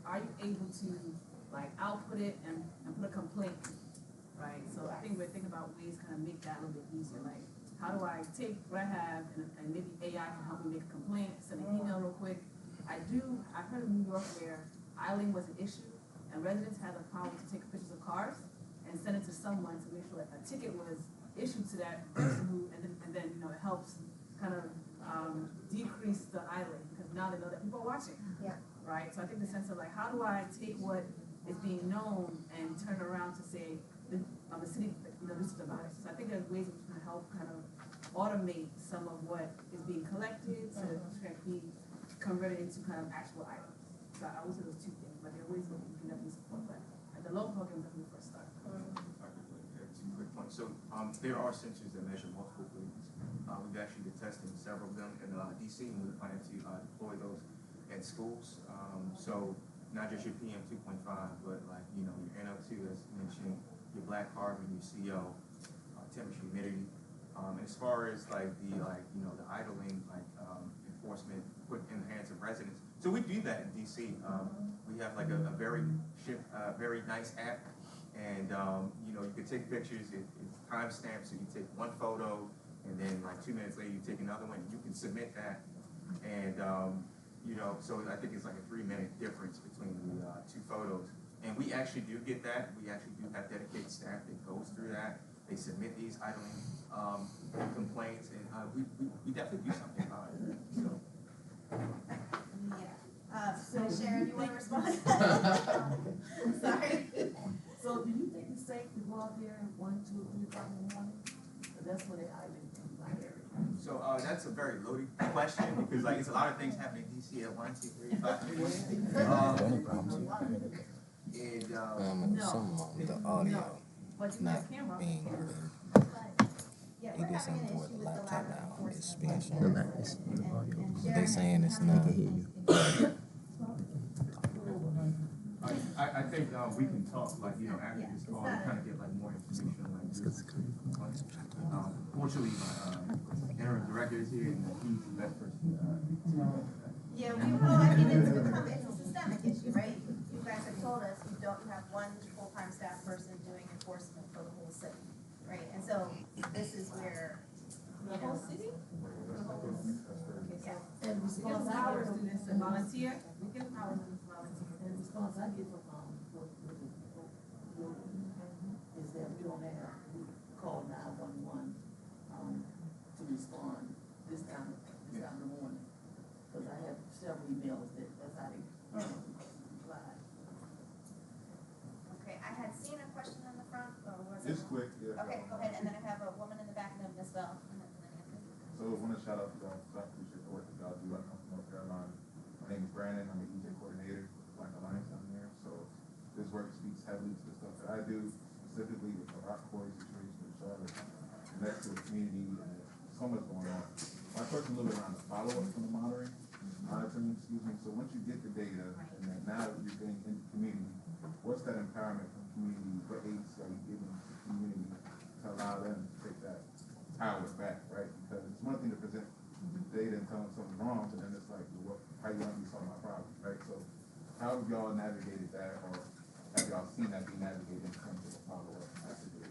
are you able to, like, output it and put a complaint, right? So I think we're thinking about ways to kind of make that a little bit easier. Like, how do I take what I have and maybe AI can help me make a complaint, send an email real quick. I've heard of New York where idling was an issue and residents had the power to take pictures of cars and send it to someone to make sure that a ticket was issued to that person who, and then you know, it helps kind of decrease the idling because now they know that people are watching. Yeah. Right? So I think the sense of like, how do I take what is being known and turn around to say, the city, you know, do something about it. So I think there's ways we can help kind of automate some of what is being collected to be converted into kind of actual items. So I would say those two things, but there are ways that we can definitely support that. Like the loan program is definitely the first start. Two quick points. So there are sensors that measure multiple pollutants. We've actually been testing several of them in DC, and we plan to deploy those in schools. So not just your PM 2.5, but like, you know, your NO2 as mentioned, your black carbon, your CO, temperature, humidity. As far as like the idling enforcement put in the hands of residents. So we do that in DC. We have like a very nice app, and you know, you can take pictures. It's timestamped, so you take one photo, and then like 2 minutes later you take another one. And you can submit that, and you know, so I think it's like a 3-minute difference between the two photos. And we actually do get that. We actually do have dedicated staff that goes through that. They submit these idling complaints, and we definitely do something about it. So. Yeah. So Sharon, you want to respond? Sorry. So do you think it's safe to go out there at 1, 2, 3 o'clock in the morning? That's when they idling in my area. So that's a very loaded question because like it's a lot of things happening in DC at 1, 2, 3, 5. And some of the audio But you not have camera. being heard. Yeah, He we're did having an something with issue the with the laptop lack of now. It's enforcement. speaking. And They saying it's Sharon, not. I think we can talk like, you know, after this call and kind of get like more information on like this. Fortunately, my interim director is here and he's the best person to yeah, I mean, it's a systemic issue, right? You guys have told us you don't have one full-time staff person doing enforcement for the whole city, right? And so this is where, The whole city? yeah. And We can response I empower get from, students to volunteer. We can empower them to volunteer. and response I get from, is that we don't have, we call 911, to respond this time of the morning. Cause I have several emails that's how they reply. Okay, I had seen a question in the front, or was it? It's quick, yeah. Okay, go ahead, and then I have a woman in the back, and then Ms. Bell, and then Anthony. So I want to shout out to John, I appreciate the work that y'all do. I come from North Carolina. My name is Brandon. I'm the EJ coordinator for Black Alliance down there. So this work speaks heavily to the stuff that I do, specifically with the Rockport situation in Charlotte, connect to the community, and there's so much going on. My question a little bit around the follow-up from the monitoring, excuse me. So once you get the data, and then now that you're getting into the community, what's that empowerment from the community? What aids are you giving to the community to allow them to take that power back, right? Because it's one thing to present data and tell them something's wrong, but then it's like, well, how you want me to solve my problem, right? So how have y'all navigated that, or have y'all seen that be navigated in terms of the follow-up after data?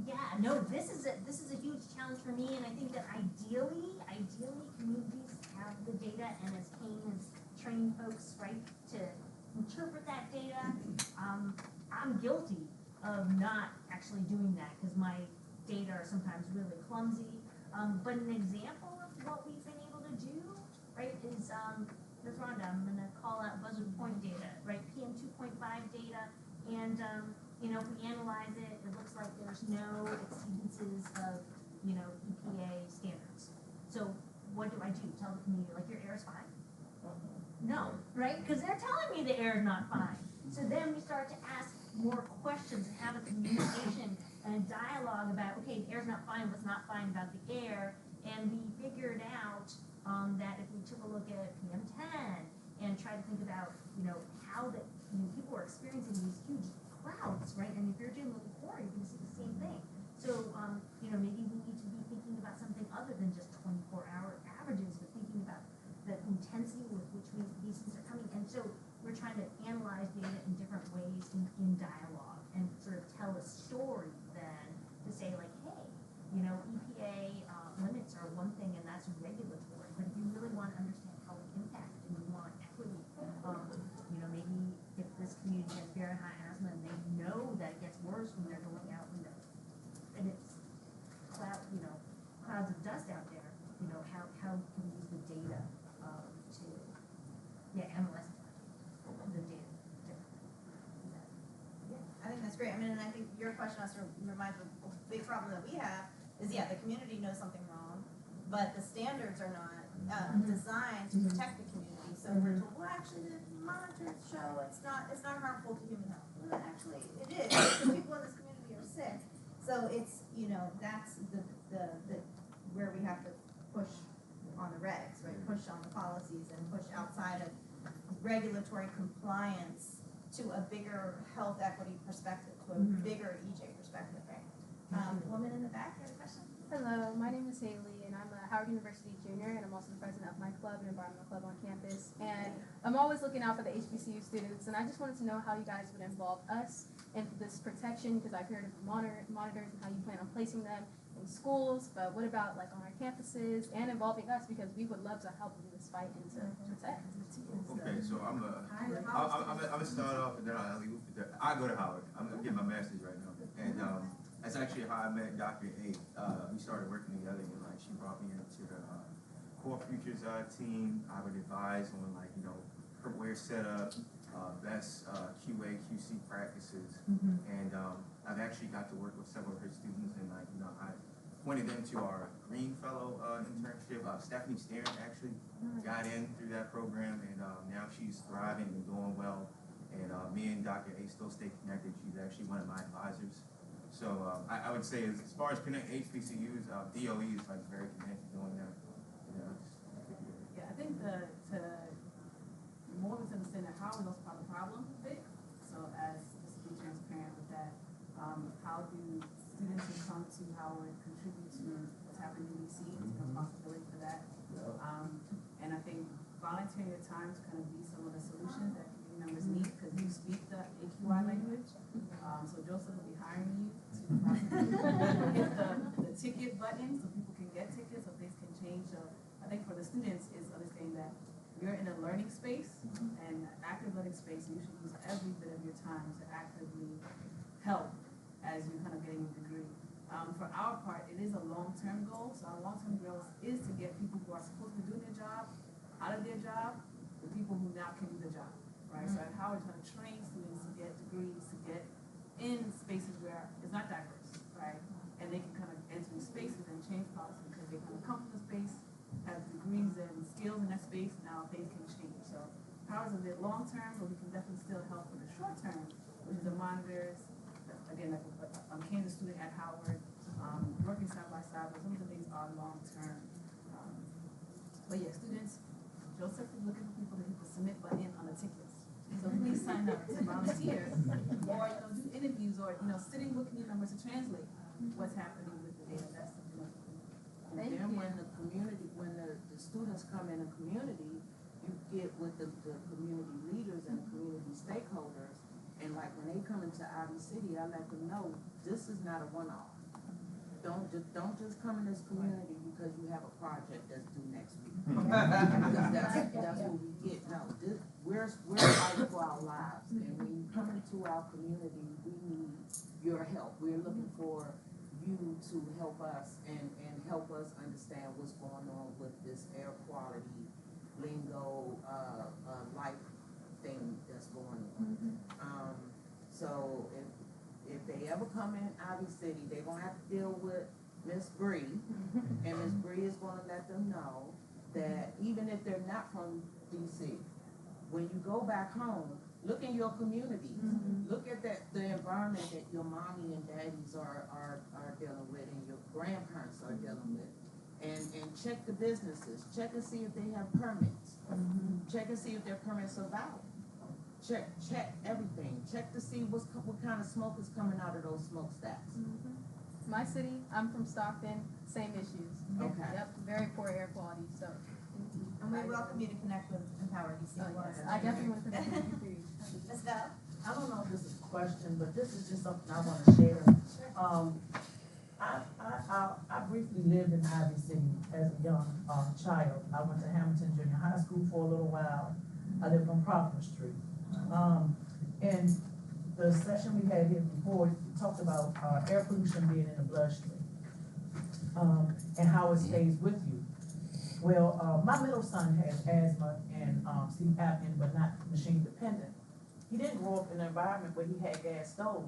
Yeah, no, this is a huge challenge for me, and I think that ideally communities have the data, and as Kane has trained folks, right, to interpret that data. I'm guilty of not actually doing that because my data are sometimes really clumsy. But an example of what we've been able to do, right, is Ms. Rhonda, I'm gonna call out buzzer point data, right, PM 2.5 data, and you know, if we analyze it, it looks like there's no exceedances of, you know, EPA standards. So what do? Tell the community, like, your air is fine? No, right? Because they're telling me the air is not fine. So then we start to ask more questions and have a communication and a dialogue about, okay, the air's not fine, what's not fine about the air? And we figured out that if we took a look at PM10 and try to think about, you know, how the people are experiencing these huge clouds, right? And if you're dealing with Florida, you're going to see the same thing. So, you know, maybe we need to be thinking about something other than just 24-hour averages, but thinking about the intensity with which these things are coming. And so we're trying to analyze data in different ways in dialogue and sort of tell a story then to say, like, hey, you know, EPA limits are one thing and that's regulatory, but if you really want to understand how we impact and you want equity, you know, maybe if this community has very high asthma and they know that it gets worse when they're going out and it's clouds of dust out there, you know, how can we use the data to analyze the data differently. I think that's great. I mean, and I think your question also reminds me of a big problem that we have is, the community knows something wrong, but the standards are not designed to protect the community. So we're told, well, actually, the monitors show it's not harmful to human health. Well, actually, it is, because people in this community are sick. So it's, you know, that's the where we have to push on the regs, right? Push on the policies and push outside of regulatory compliance to a bigger health equity perspective, to a bigger EJ perspective, right? Woman in the back, you have a question? Hello, my name is Haley, and I'm a Howard University junior, and I'm also the president of my club, an environmental club on campus. And I'm always looking out for the HBCU students, and I just wanted to know how you guys would involve us in this protection, because I've heard of monitors and how you plan on placing them in schools, but what about like on our campuses and involving us, because we would love to help in this fight and to protect. Okay, so I'm gonna start off and then I'll leave with that. I go to Howard. I'm gonna get my master's right now, and that's actually how I met Dr. A. We started working together, and like she brought me into the Core Futures team. I would advise on, like, you know, footwear setup, best QA QC practices, and I've actually got to work with several of her students, and like, you know, I pointed them to our Green Fellow internship. Stephanie Sterin actually got in through that program, and now she's thriving and doing well. And me and Dr. A still stay connected. She's actually one of my advisors. So I would say, as far as connect HBCUs, DOE is like very connected doing that. Yeah, I think to more to understand that Howard is also part of the problem a bit. So as just to be transparent with that, how do students who come to Howard contribute to what's happening in DC and take responsibility for that? And I think volunteering your time to kind of be some of the solutions that community members need, because you speak the AQI language. So Joseph will be hiring you to hit the ticket button so people can get tickets, so things can change. So I think for the students is understanding that you're in a learning space, and active learning space, and you should use every bit of your time to actively help as you're kind of getting your degree. For our part, it is a long-term goal. So our long-term goal is to get people who are supposed to be doing their job out of their job, the people who now can do the job, right? So at Howard, trying to train students to get degrees, to get in spaces where it's not diverse, right? And they can kind of enter spaces and change policy because they kind of come from the space, have degrees and skills in that space, now things can change. So powers a bit long term, but we can definitely still help in the short term, which is the monitors. Again, like Kane's a student at Howard, working side by side, but some of the things are long term. But yeah, students, Joseph is looking for people to hit the submit button on the tickets. So please sign up to volunteer, or do interviews, or sitting with community members to translate what's happening with the data. That's something else. And then when the community, when the students come in a community, you get with the community leaders and the community stakeholders, and like when they come into Ivy City, I let them know this is not a one-off. Don't just come in this community because you have a project that's due next week. Because that's what we get. No, we're fighting for our lives, and when you come into our community, we need your help. We're looking for you to help us and help us understand what's going on with this air quality lingo life thing that's going on. So if they ever come in Ivy City, they're gonna have to deal with Miss Bree, and Miss Bree is gonna let them know that even if they're not from DC, when you go back home, look in your communities. Look at the environment that your mommy and daddies are dealing with, and your grandparents are dealing with, and check the businesses. Check and see if they have permits. Check and see if their permits are valid. Check everything. Check to see what kind of smoke is coming out of those smokestacks. My city, I'm from Stockton, same issues. Okay. Yep, very poor air quality, so. And we welcome you to connect with Empower DC. I definitely want to connect with you. Ms. Val? I don't know if this is a question, but this is just something I want to share. I briefly lived in Ivy City as a young child. I went to Hamilton Junior High School for a little while. I lived on Providence Street. And the session we had here before, we talked about air pollution being in the bloodstream and how it stays with you. Well, my middle son has asthma and sleep apnea, but not machine dependent. He didn't grow up in an environment where he had gas stove.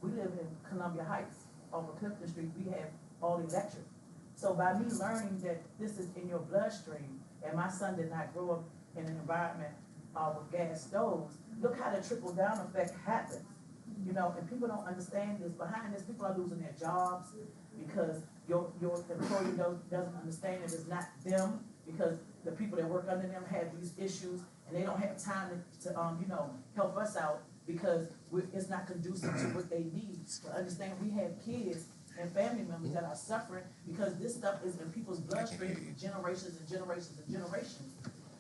We live in Columbia Heights, off of Clifton Street. We have all electric. So by me learning that this is in your bloodstream, and my son did not grow up in an environment with gas stoves, look how the trickle down effect happens. And people don't understand this. Behind this, people are losing their jobs because your employer doesn't understand that it's not them, because the people that work under them have these issues and they don't have time to help us out because it's not conducive to what they need. But understand, we have kids and family members that are suffering because this stuff is in people's bloodstream for generations and generations and generations.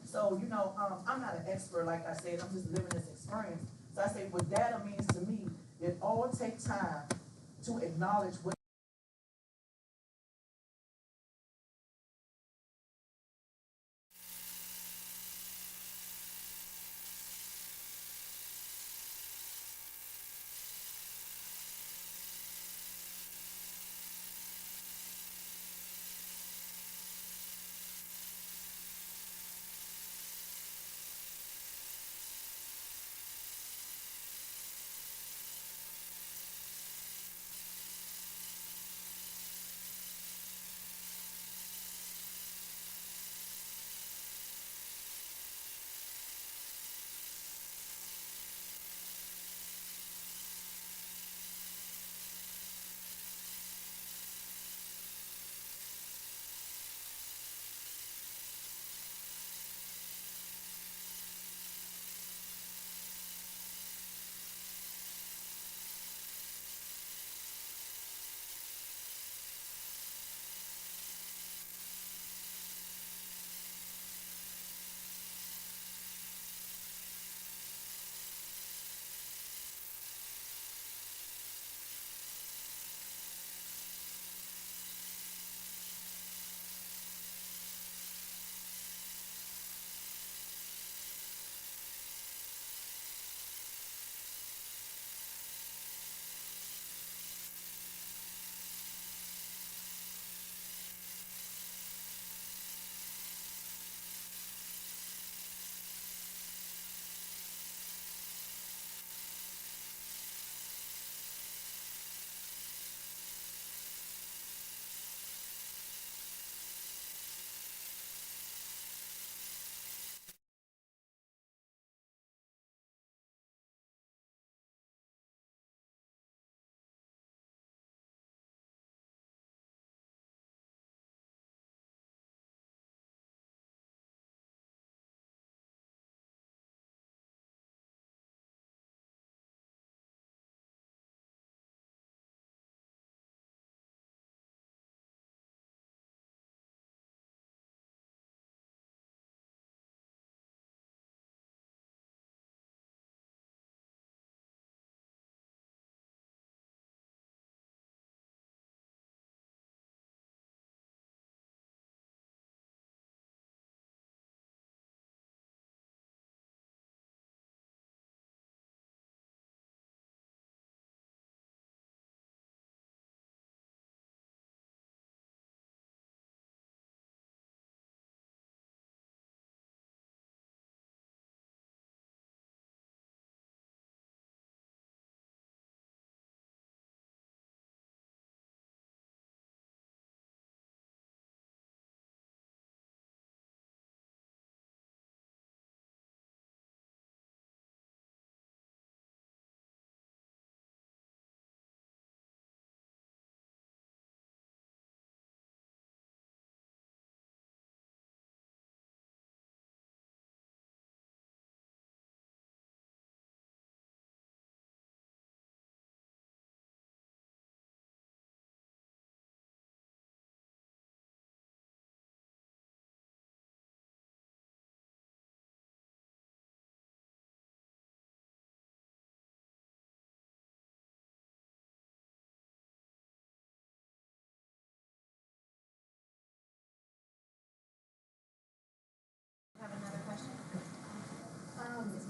So, I'm not an expert, like I said, I'm just living this experience. So I say what data means to me, it all takes time to acknowledge what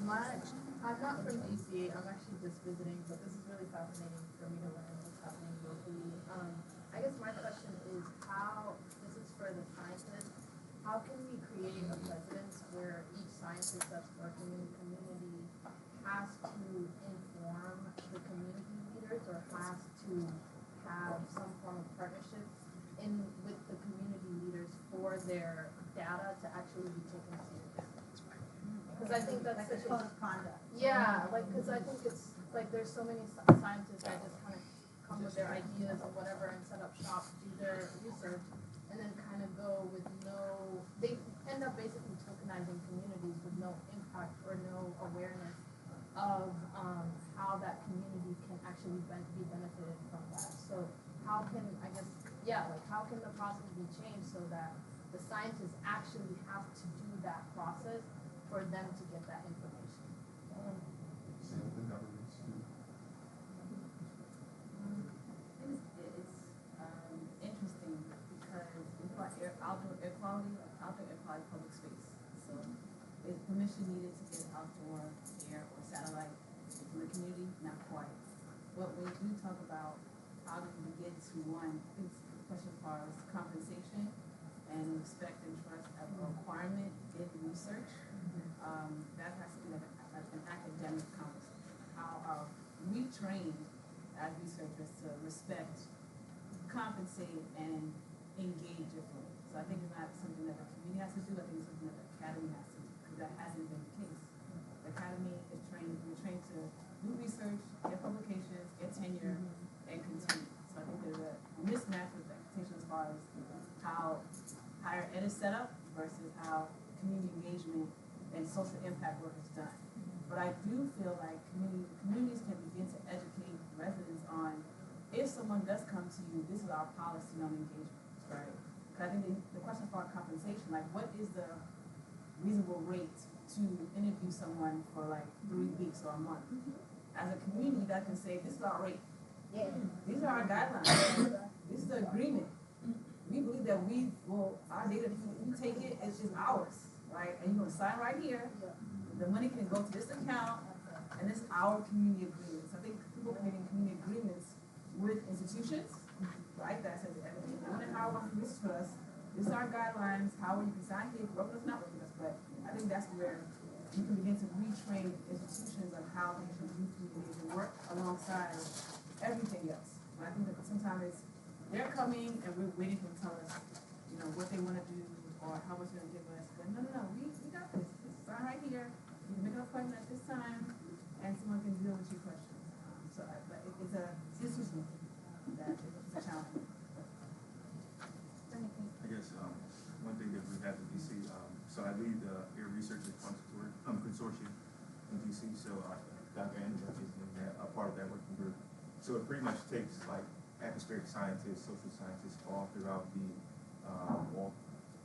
I'm not from DC, I'm actually just visiting, but this is really fascinating for me to learn what's happening locally. I guess my question is this is for the scientists, how can we create a precedence where each scientist that's working in the community has to inform the community leaders or has to have some form of partnership with the community leaders for their data to actually be taken seriously? Because I think that's like a code of conduct. Yeah, like, because I think it's, like, there's so many scientists that just kind of come with their ideas or whatever and set up shop, do their research, and then kind of go with they end up basically tokenizing communities with no impact or no awareness of how that community can actually be benefited from that. So how can, how can the process be changed so that the scientists actually have to do that process for them to get that information? Same with the governments too. It's interesting because we've got outdoor air quality public space. So is permission needed to get outdoor air or satellite from the community? Not quite. But when you talk about how do we begin to I think the question as far as compensation and respect and trust as a requirement in research, that has to be like an academic conversation. How are we trained as researchers to respect, compensate, and engage differently? So I think it's not something that the community has to do. I think it's something that the academy has to do, because that hasn't been the case. The academy is we're trained to do research, get publications, get tenure, and continue. So I think there's a mismatch with the expectation as far as how higher ed is set up versus how community engagement and social impact work is done. But I do feel like communities can begin to educate residents on, if someone does come to you, this is our policy on engagement, right? Because I think the question about compensation, like what is the reasonable rate to interview someone for like 3 weeks or a month? As a community that can say, this is our rate. Yeah. These are our guidelines. This is the agreement. We believe that our data, if you take it, it's just ours, right? And you're gonna sign right here. The money can go to this account, and it's our community agreements. I think people creating community agreements with institutions, right? That says everything. They want to hire one from this to us. These are our guidelines. How you can sign here, work with us, not work with us. But I think that's where you can begin to retrain institutions on how they should do community and work alongside everything else. And I think that sometimes they're coming and we're waiting for them to tell us, what they want to do or how much they're going to give us. But no, we got this. This is sign right here. You can make an appointment at this time, and someone can deal with your questions. But it's a institution that is a challenge. I guess one thing that we have in DC, so I lead the Air Research Consortium in DC, so Dr. Andrew is a part of that working group. So it pretty much takes like atmospheric scientists, social scientists all throughout the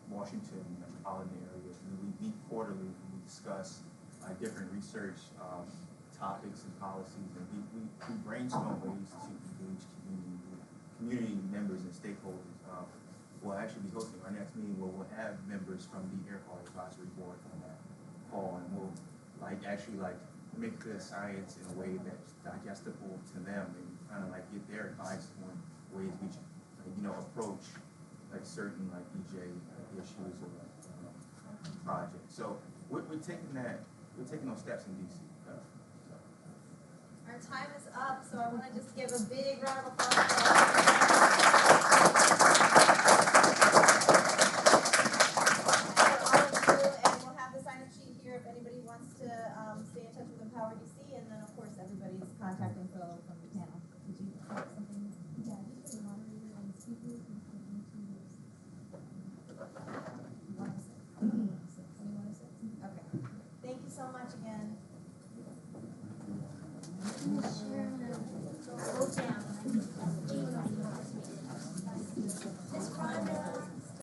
Washington metropolitan area, and we meet quarterly and we discuss different research topics and policies, and we brainstorm ways to engage community members and stakeholders. We'll actually be hosting our next meeting where we'll have members from the Air Quality Advisory Board on that call, and we'll actually make the science in a way that's digestible to them and kind of get their advice on ways we should, approach certain EJ issues or projects. So we're taking those steps in DC. Our time is up, so I want to just give a big round of applause. If anybody wants to stay in touch with Empower DC, and then of course everybody's contact info from the panel. Did you have something? Yeah, just the moderator and speakers. Okay. Thank you so much again. Sure. Slow down.